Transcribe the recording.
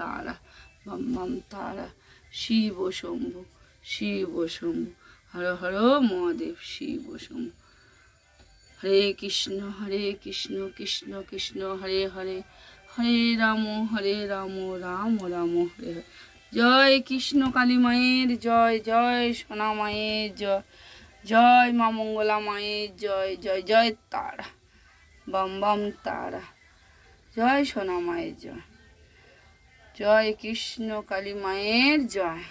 তারা, বম তারা, শিব শম্ভু, শিব শম্ভু, হর হর মহাদেব, শিব শম্ভু। হরে কৃষ্ণ কৃষ্ণ কৃষ্ণ হরে হরে, হরে রাম রাম রাম হরে হরে। জয় কৃষ্ণ কালী মায়ের জয়, জয় সোনা মায়ের জয়, জয় মা মঙ্গলা মায়ের জয়, জয় জয় তারা, বম বম তারা, জয় সোনা মায়ের জয়, জয় কৃষ্ণ কালী মায়ের জয়।